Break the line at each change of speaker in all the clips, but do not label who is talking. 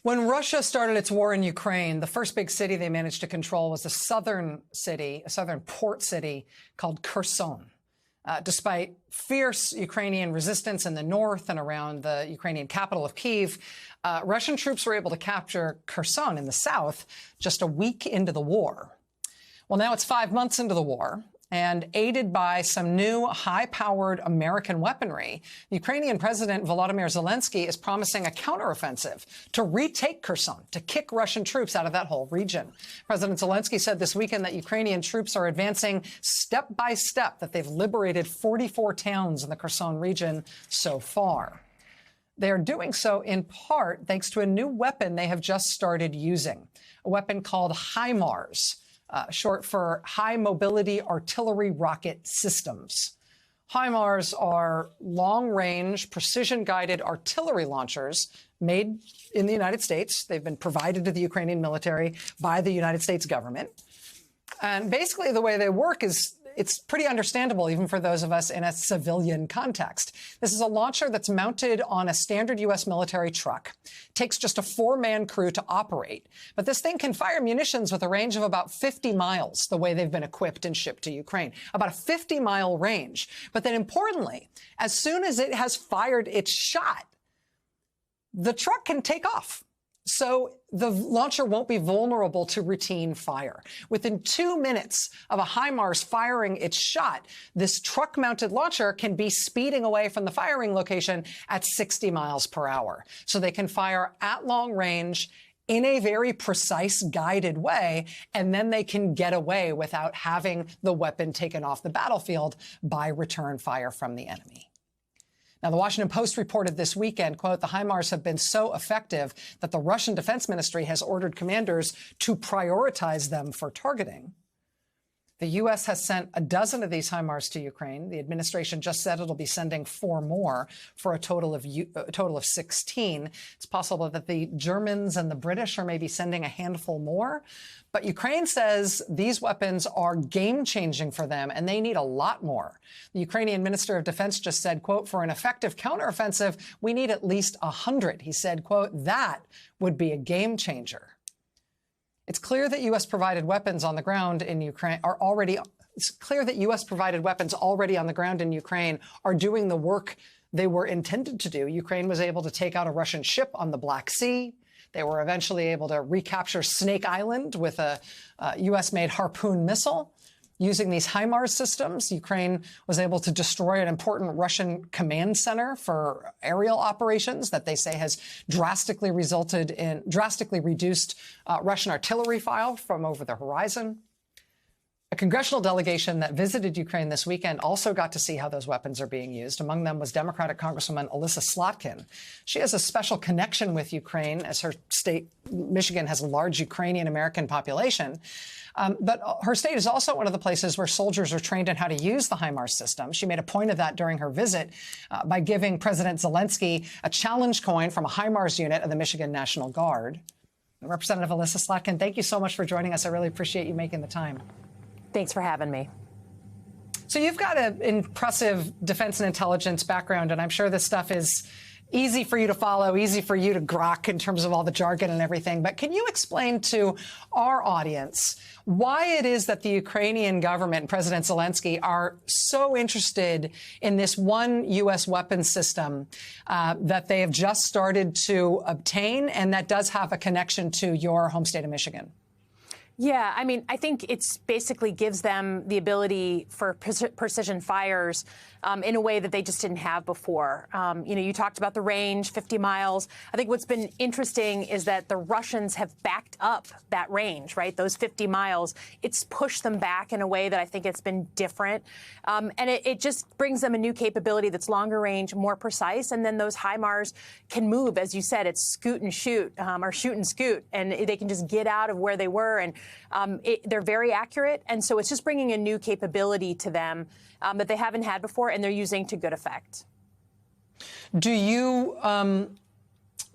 When Russia started its war in Ukraine, the first big city they managed to control was a southern port city called Kherson. Despite fierce Ukrainian resistance in the north and around the Ukrainian capital of Kyiv, Russian troops were able to capture Kherson in the south just a week into the war. Well, now it's 5 months into the war, and aided by some new high-powered American weaponry, Ukrainian President Volodymyr Zelensky is promising a counteroffensive to retake Kherson, to kick Russian troops out of that whole region. President Zelensky said this weekend that Ukrainian troops are advancing step by step, that they've liberated 44 towns in the Kherson region so far. They are doing so in part thanks to a new weapon they have just started using, a weapon called HIMARS. Short for High Mobility Artillery Rocket Systems. HIMARS are long-range, precision-guided artillery launchers made in the United States. They've been provided to the Ukrainian military by the United States government. And basically the way they work is it's pretty understandable even for those of us in a civilian context. This is a launcher that's mounted on a standard U.S. military truck. It takes just a 4-man crew to operate. But this thing can fire munitions with a range of about 50 miles, the way they've been equipped and shipped to Ukraine. About a 50-mile range. But then importantly, as soon as it has fired its shot, the truck can take off. So the launcher won't be vulnerable to routine fire. Within 2 minutes of a HIMARS firing its shot, this truck-mounted launcher can be speeding away from the firing location at 60 miles per hour. So they can fire at long range in a very precise, guided way, and then they can get away without having the weapon taken off the battlefield by return fire from the enemy. Now, the Washington Post reported this weekend, quote, the HIMARS have been so effective that the Russian Defense Ministry has ordered commanders to prioritize them for targeting. The U.S. has sent a dozen of these HIMARS to Ukraine. The administration just said it'll be sending 4 more for a total of 16. It's possible that the Germans and the British are maybe sending a handful more. But Ukraine says these weapons are game-changing for them, and they need a lot more. The Ukrainian Minister of Defense just said, quote, for an effective counteroffensive, we need at least 100. He said, quote, that would be a game-changer. It's clear that U.S.-provided weapons on the ground in Ukraine are already on the ground in Ukraine are doing the work they were intended to do. Ukraine was able to take out a Russian ship on the Black Sea. They were eventually able to recapture Snake Island with a U.S.-made Harpoon missile. Using these HIMARS systems, Ukraine was able to destroy an important Russian command center for aerial operations that they say has drastically reduced Russian artillery fire from over the horizon. A congressional delegation that visited Ukraine this weekend also got to see how those weapons are being used. Among them was Democratic Congresswoman Elissa Slotkin. She has a special connection with Ukraine, as her state, Michigan, has a large Ukrainian-American population. But her state is also one of the places where soldiers are trained in how to use the HIMARS system. She made a point of that during her visit by giving President Zelensky a challenge coin from a HIMARS unit of the Michigan National Guard. Representative Elissa Slotkin, thank you so much for joining us. I really appreciate you making the time.
Thanks for having me.
So you've got an impressive defense and intelligence background, and I'm sure this stuff is easy for you to follow, easy for you to grok in terms of all the jargon and everything. But can you explain to our audience why it is that the Ukrainian government and President Zelensky are so interested in this one U.S. weapons system that they have just started to obtain, and that does have a connection to your home state of Michigan?
Yeah, I mean, I think it's basically gives them the ability for precision fires in a way that they just didn't have before. You know, you talked about the range, 50 miles. I think what's been interesting is that the Russians have backed up that range, right? Those 50 miles. It's pushed them back in a way that I think it's been different. And it just brings them a new capability that's longer range, more precise. And then those HIMARS can move, as you said, it's scoot and shoot, or shoot and scoot. And they can just get out of where they were. And they're very accurate. And so it's just bringing a new capability to them that they haven't had before, and they're using to good effect.
Do you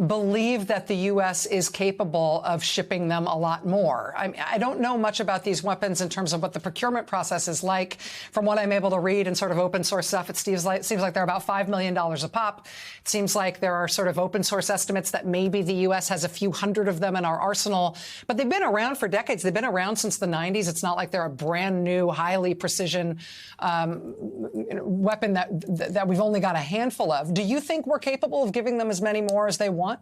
believe that the U.S. is capable of shipping them a lot more. I don't know much about these weapons in terms of what the procurement process is like. From what I'm able to read in sort of open source stuff, it seems like they're about $5 million a pop. It seems like there are sort of open source estimates that maybe the U.S. has a few hundred of them in our arsenal. But they've been around for decades. They've been around since the 90s. It's not like they're a brand new, highly precision weapon that we've only got a handful of. Do you think we're capable of giving them as many more as they want?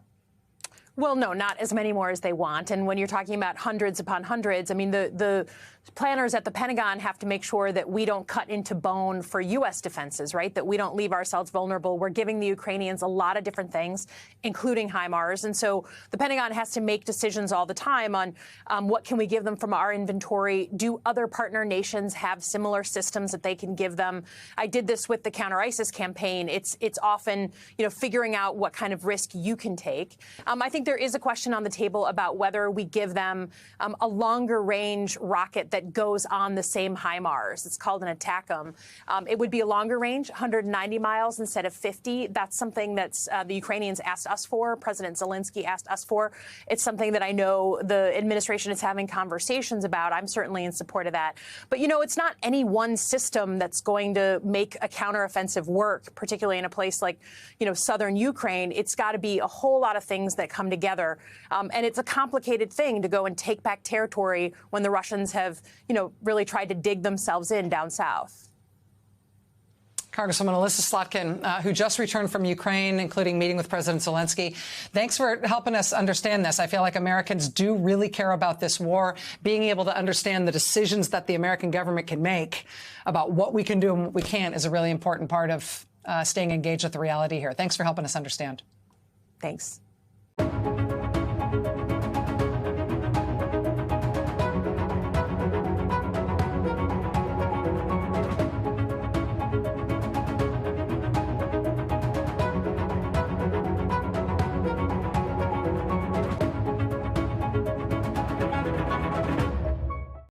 Well, no, not as many more as they want. And when you're talking about hundreds upon hundreds, I mean, the planners at the Pentagon have to make sure that we don't cut into bone for U.S. defenses, right? That we don't leave ourselves vulnerable. We're giving the Ukrainians a lot of different things, including HIMARS. And so the Pentagon has to make decisions all the time on what can we give them from our inventory. Do other partner nations have similar systems that they can give them? I did this with the counter-ISIS campaign. It's often, figuring out what kind of risk you can take. I think there is a question on the table about whether we give them a longer range rocket that goes on the same HIMARS. It's called an ATACMS. It would be a longer range, 190 miles instead of 50. That's something that's the Ukrainians asked us for. President Zelensky asked us for. It's something that I know the administration is having conversations about. I'm certainly in support of that. But, it's not any one system that's going to make a counteroffensive work, particularly in a place like, southern Ukraine. It's got to be a whole lot of things that come together. And it's a complicated thing to go and take back territory when the Russians have, really tried to dig themselves in down south.
Congresswoman Elissa Slotkin, who just returned from Ukraine, including meeting with President Zelensky. Thanks for helping us understand this. I feel like Americans do really care about this war. Being able to understand the decisions that the American government can make about what we can do and what we can't is a really important part of staying engaged with the reality here. Thanks for helping us understand.
Thanks.